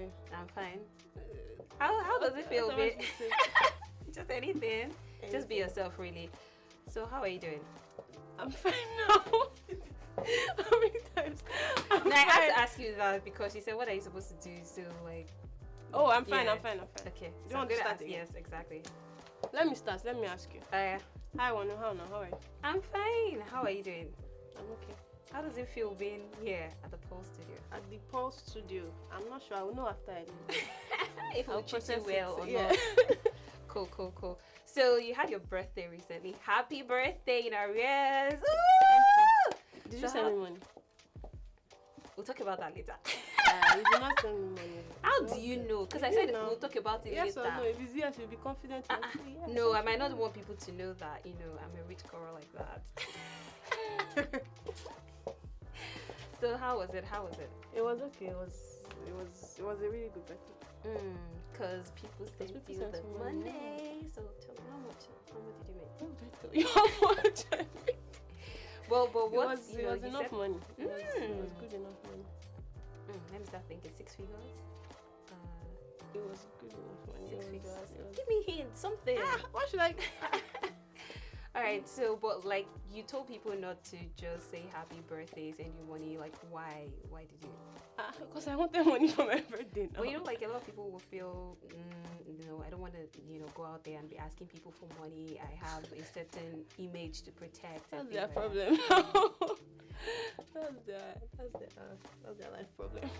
you? I'm fine. How does it feel? Just anything. Just be yourself, really. So how are you doing? I'm fine now. How many times? I had to ask you that because you said, what are you supposed to do? So like... Oh, I'm fine, I'm fine. Okay. Do you want to start again? Yes, exactly. Let me start. Let me ask you. Hi, Wanu. How are you? I'm fine. How are you doing? I'm okay. How does it feel being here at the Pulse Studio? At the Pulse Studio? I'm not sure. I will know after I leave. If it will treat you well or not. Cool. So you had your birthday recently. Happy birthday in arrears. Did you send me money? We'll talk about that later. You did not send me money. How do you know? Because I said we'll talk about it later. Yes or no? If it's yes, you'll be confident. No, I might not want people to know that, I'm a rich girl like that. So how was it? It was okay. It was a really good birthday. Because people sent you the money. So tell me, how much did you make? Oh, I tell you how much I made. Well, but what it was enough money. It was good enough money. Let me start thinking 6 figures. It was good enough money. 6 figures. Give me a hint, something. What should I? Alright, so but like you told people not to just say happy birthday, send you money. Like why did you? Because I wanted money for my birthday now. Well, like a lot of people will feel, I don't want to, go out there and be asking people for money. I have a certain image to protect. That's their problem. That's their life problem.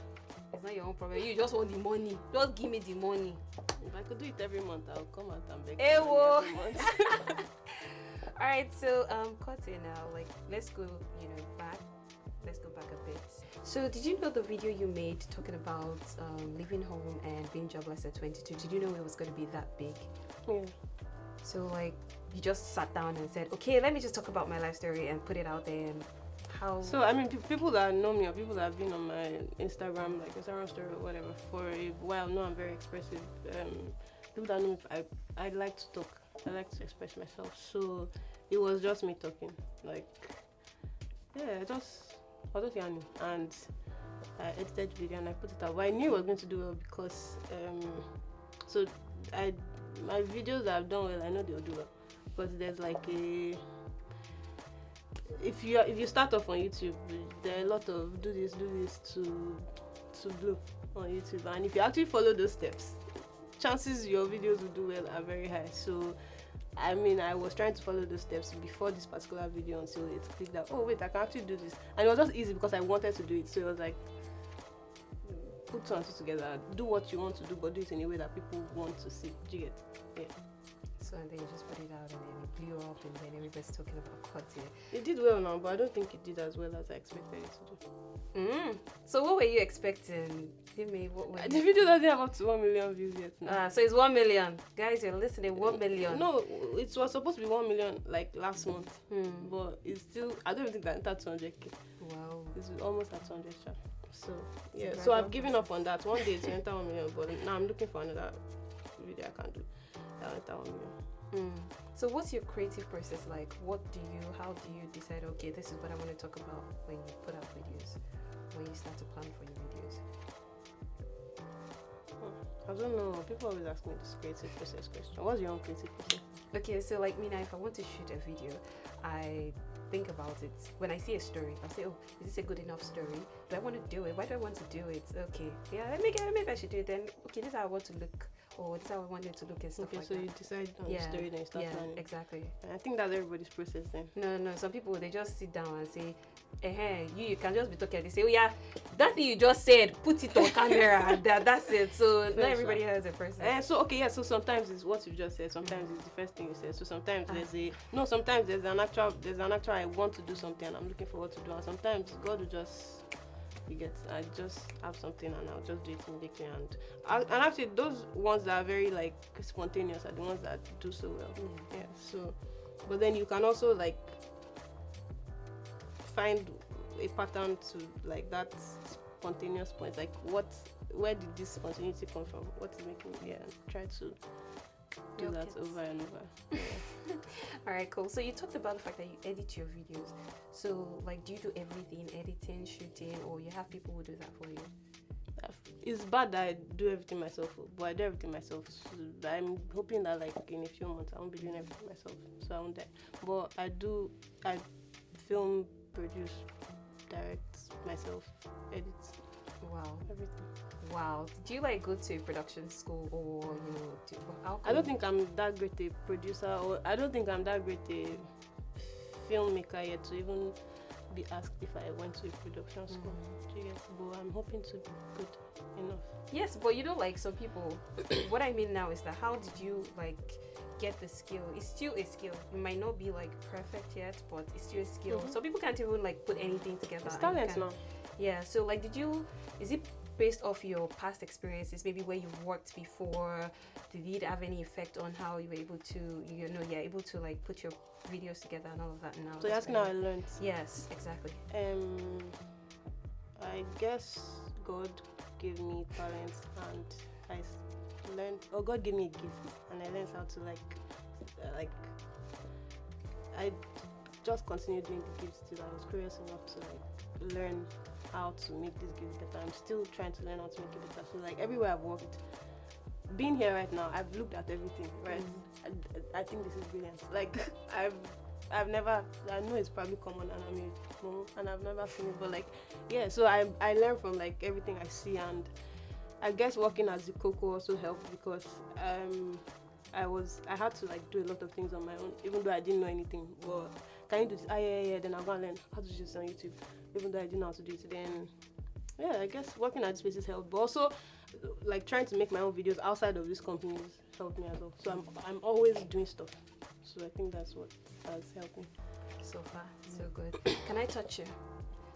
It's not your own problem. You just want the money. Just give me the money. If I could do it every month, I'll come out and beg every month. All right, so Korty now, like let's go back. Let's go back a bit. So did you know the video you made talking about leaving home and being jobless at 22? Did you know it was going to be that big? Yeah. So like you just sat down and said, okay, let me just talk about my life story and put it out there. And how? So I mean, people that know me or people that have been on my Instagram, like Instagram story or whatever, for a while know I'm very expressive. People that know me, I like to talk. I like to express myself. So it was just me talking. Like, yeah, I was just yarning, and I edited the video and I put it out. But I knew I was going to do well because my videos that I've done well, I know they'll do well. Because there's like if you start off on YouTube, there are a lot of do this to blow on YouTube, and if you actually follow those steps, chances your videos will do well are very high. So I mean, I was trying to follow those steps before this particular video until it clicked that, oh wait, I can actually do this. And it was just easy because I wanted to do it. So it was like, put two and two together, do what you want to do, but do it in a way that people want to see. Do you get? Yeah. So and then you just put it out and then it blew up and then everybody's talking about Korty. It did well now, but I don't think it did as well as I expected it to do. So what were you expecting? Give me the video doesn't have up to 1 million views yet now. So it's 1 million. Guys, you're listening, 1 million. No, it was supposed to be 1 million like last month. But it's still, I don't even think that entered 200k. Wow. It's almost at 200. So yeah, so I've given up on that. One day to enter 1 million, but now I'm looking for another video I can do that'll enter 1 million. So what's your creative process like? How do you decide, okay, this is what I want to talk about when you put out videos, when you start to plan for your videos? I don't know. People always ask me this creative process question. What's your own creative process? Okay, so like me now, if I want to shoot a video, I think about it. When I see a story, I'll say, oh, is this a good enough story? Do I want to do it? Why do I want to do it? Okay, yeah, maybe I should do it. Then, okay, this is how I want to look, or this is how I want it to look and stuff like that. Okay, so you decide on the story, then you start planning. Exactly. I think that's everybody's process then. No, some people, they just sit down and say, you can just be talking. They say, oh yeah, that thing you just said, put it on camera. That's it. So not everybody has a process. So sometimes it's what you just said. Sometimes it's the first thing you said. So sometimes sometimes there's an actual I want to do something and I'm looking forward to do. And sometimes God will just, I just have something and I'll just do it immediately. And actually those ones that are very like spontaneous are the ones that do so well. Yeah. So, but then you can also like find a pattern to like that spontaneous point. Like where did this spontaneity come from? What is making me try to do that over and over. Yeah. All right, cool. So you talked about the fact that you edit your videos. So like, do you do everything, editing, shooting, or you have people who do that for you? it's bad that I do everything myself, but I do everything myself. So I'm hoping that like in a few months I won't be doing everything myself, so I won't die. But I film, produce, direct myself, edit, Wow. everything. Wow. Did you like go to production school or how I don't think I'm that great a producer, or I don't think I'm that great a filmmaker yet to even be asked if I went to a production school. Yes, but I'm hoping to be good enough. Yes, but like some people, what I mean now is that how did you like get the skill? It's still a skill. You might not be like perfect yet, but it's still a skill. Some people can't even like put anything together. It's talent now. Yeah, so like is it based off your past experiences, maybe where you worked before? Did it have any effect on how you were able to, able to like put your videos together and all of that now? So you're asking how I learned? Yes, exactly. I guess God gave me talent and I learned, or God gave me a gift and I learned how to I just continued doing the gifts till I was curious enough to like learn how to make this gift better. I'm still trying to learn how to make it better. So like everywhere I've worked, being here right now, I've looked at everything, right? I think this is brilliant. Like I've never, I know it's probably common and I've never seen it, but like, yeah, so I learn from like everything I see, and I guess working as the cocoa also helped because I had to like do a lot of things on my own, even though I didn't know anything. But can you do this? Yeah, then I'll go and learn how to do this on YouTube, even though I didn't know how to do it. Then, yeah, I guess working at spaces helped, but also like trying to make my own videos outside of these companies helped me as well. So I'm always doing stuff. So I think that's what has helped me. So far, so good. Can I touch you?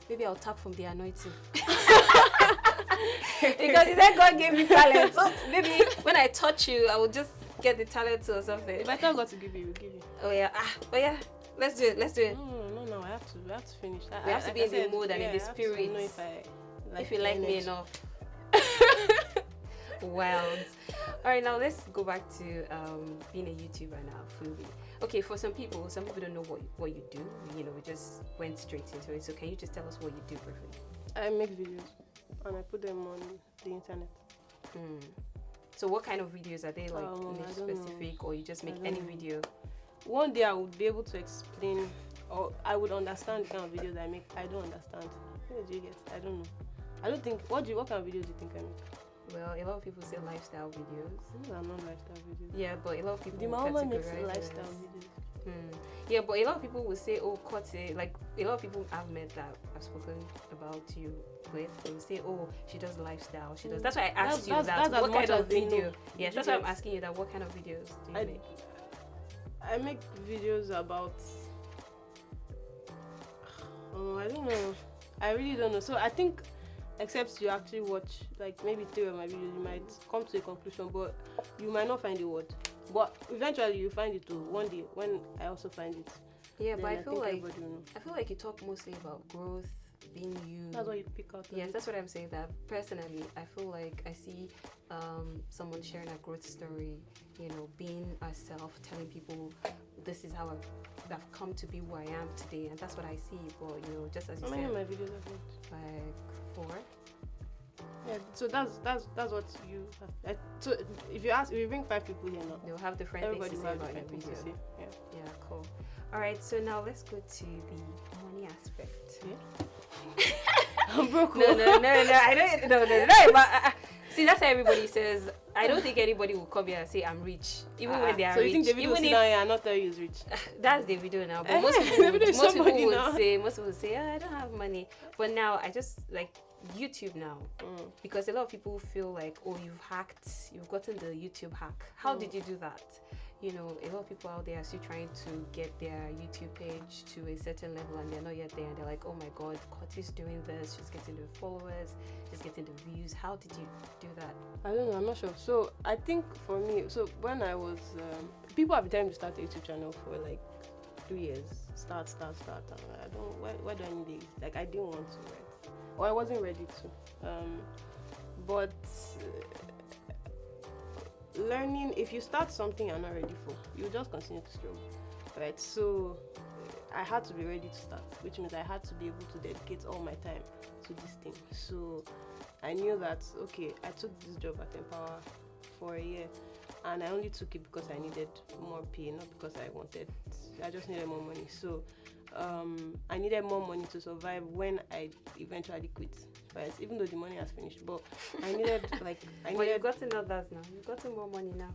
Maybe I'll tap from the anointing. Because you said God gave me talent. So maybe when I touch you, I will just get the talent or something. If I tell God to give you, we'll give you. Oh yeah. Let's do it. No, I have to finish. We have to be in the mood and in the spirit. I have to know if you like me enough. Wild. All right, now let's go back to being a YouTuber now fully. Okay, for some people don't know what you do. We just went straight into it. So can you just tell us what you do briefly? I make videos and I put them on the internet. So what kind of videos are they, like niche specific, or you just make any video? One day I would be able to explain, or I would understand the kind of videos I make. I don't understand. What do you get? I don't know. I don't think. What kind of videos do you think I make? Well, a lot of people say lifestyle videos. These are not lifestyle videos. Yeah, but a lot of people the Mama makes lifestyle videos. Yeah, but a lot of people will say, oh, Korty, like a lot of people I've met that I've spoken about you with, they will say, oh, she does lifestyle. She does. That's why I asked you that. What kind of video? Yes, that's why I'm asking you that. What kind of videos do you make? I make videos about. I don't know. I really don't know. So I think, except you actually watch like maybe 3 of my videos, you might come to a conclusion, but you might not find the word. But eventually you find it too. One day when I also find it. Yeah, but I feel like you talk mostly about growth, being you. That's what you pick out. Yes, that's what I'm saying. That personally, I feel like I see someone sharing a growth story. Being herself, telling people this is how I've come to be who I am today, and that's what I see. But just as you said, how many of my videos have got? Like 4. Yeah, so that's what you have. So if you bring 5 people here now, they'll have different things to say about your video. Yeah, cool. All right, so now let's go to the money aspect. Yeah. I'm broke. No, I don't. No. But see, that's how everybody says. I don't think anybody will come here and say I'm rich, even when they are rich. So you think David will sit down here and not tell you he's rich? That's the video now. But most people would say, I don't have money. But now I just like YouTube now, because a lot of people feel like, oh, you've gotten the YouTube hack. How did you do that? A lot of people out there are still trying to get their YouTube page to a certain level and they're not yet there, and they're like, oh my god, Korty's doing this, she's getting the followers, she's getting the views. How did you do that? I don't know, I'm not sure. So I think for me, so when I was people have been telling me to start a YouTube channel for like 2 years. Start. I don't, why do I need it? Like I didn't want to, right? Or I wasn't ready to. But learning, if you start something you're not ready for, you just continue to struggle, right? So I had to be ready to start, which means I had to be able to dedicate all my time to this thing. So I knew that, okay, I took this job at Empower for a year, and I only took it because I needed more pay, not because I just needed more money. So I needed more money to survive when I eventually quit. Right? Even though the money has finished, but I needed But you've gotten others now. You've gotten more money now.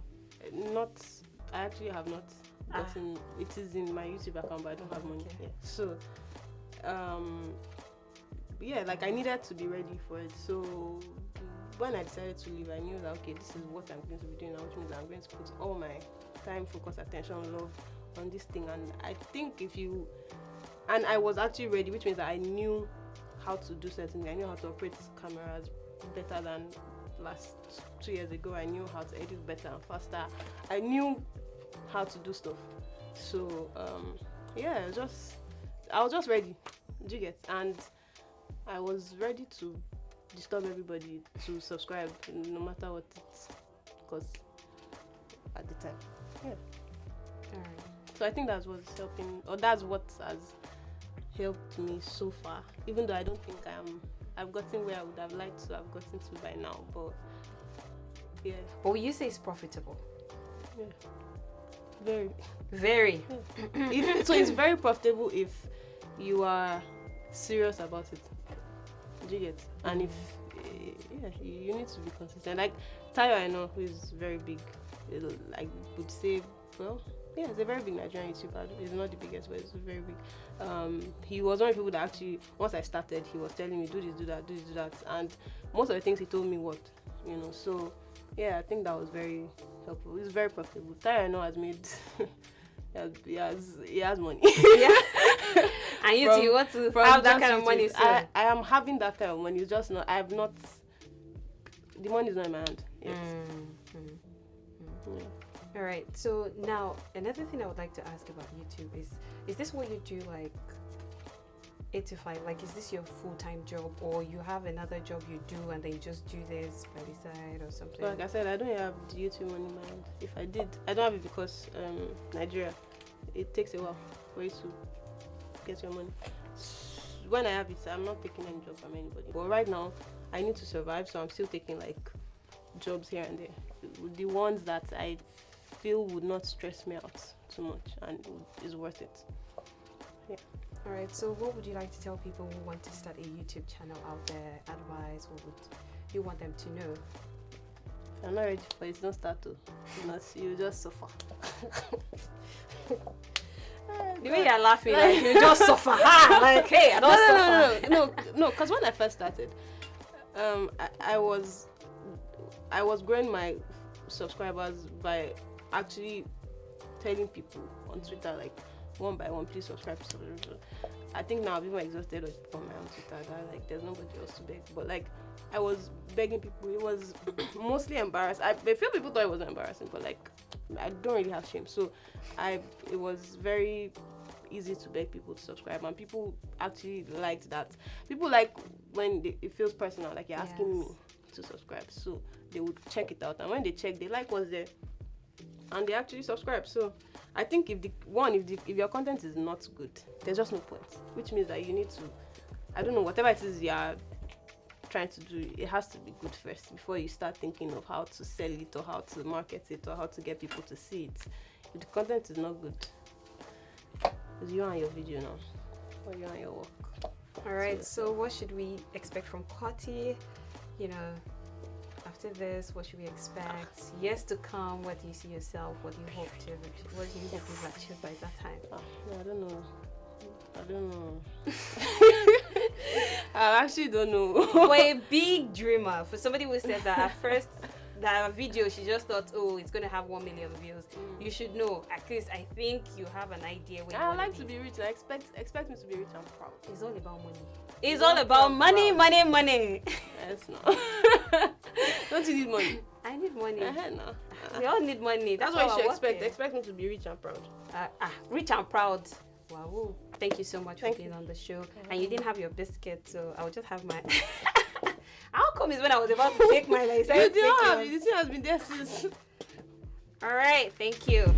I actually have not gotten. It is in my YouTube account, but I don't have money. Okay. Yeah. So I needed to be ready for it. So when I decided to leave, I knew that, okay, this is what I'm going to be doing now, which means I'm going to put all my time, focus, attention, love on this thing. And I think I was actually ready, which means that I knew how to do certain things. I knew how to operate cameras better than last 2 years ago. I knew how to edit better and faster. I knew how to do stuff. So I was just ready. Do you get? And I was ready to disturb everybody to subscribe, no matter what it's because at the time. Yeah. Alright. So I think that's what's helping, or that's what has helped me so far. Even though I don't think I've gotten where I would have liked to have gotten to by now, but yeah. But you say it's profitable. Yeah. Very. Very. Yeah. So it's very profitable if you are serious about it. Do you get? And if you need to be consistent. Like Tayo, I know, who is very big, like would say, well, yeah, it's a very big Nigerian YouTuber. It's not the biggest, but it's very big. He was one of the people that actually, once I started, he was telling me, do this, do that, do this, do that. And most of the things he told me worked, So, yeah, I think that was very helpful. It's very profitable. Tayo, I know, has made, he has money. Yeah. And you want to have that kind of money too. I am having that kind of money. It's just not, the money is not in my hand yet. Yeah. All right. So now another thing I would like to ask about YouTube is this what you do, like 8 to 5? Like, is this your full-time job, or you have another job you do and then you just do this by the side or something? Like I said, I don't have the YouTube money in my hand. If I did, I don't have it because Nigeria, it takes a while for you to get your money. When I have it, I'm not taking any job from anybody. But right now, I need to survive, so I'm still taking like jobs here and there. The ones that I feel would not stress me out too much and is worth it. Yeah. All right. So what would you like to tell people who want to start a YouTube channel out there? Advice? What would you want them to know? If you're not ready for it, don't start to. You just suffer. The way you're laughing, like you just suffer. Like, hey, I don't suffer. No. Because when I first started, I was growing my subscribers by actually telling people on Twitter, like, one by one, please subscribe. I think now I'm even exhausted on my own Twitter. That, like, there's nobody else to beg. But like, I was begging people. It was mostly embarrassing. A few people thought it was embarrassing, but like, I don't really have shame. So it was very easy to beg people to subscribe, and people actually liked that. People like when it feels personal, like you're asking me to subscribe. So they would check it out, and when they check, they like what's there, and they actually subscribe. So I think if your content is not good, there's just no point. Which means that you need to, I don't know, whatever it is you're trying to do, it has to be good first before you start thinking of how to sell it or how to market it or how to get people to see it. If the content is not good, it's you and your video now, or you and your work. All right. So what should we expect from Korty? After this, what should we expect? Years to come, what do you see yourself? What do you hope you've achieved by that time? I don't know. I actually don't know. For a big dreamer, for somebody who said that at first, that video, she just thought, oh, it's going to have 1 million views. You should know. At least I think you have an idea. I like to be rich. I expect me to be rich and proud. It's all about money. It's all about money. Yes, no. Don't you need money? I need money. No. We all need money. That's what you should expect. Expect me to be rich and proud. Rich and proud. Wow. Thank you so much for being on the show. And you didn't have your biscuit, so I will just have my... How come is when I was about to take my license? You didn't have it. This thing has been there since. All right. Thank you.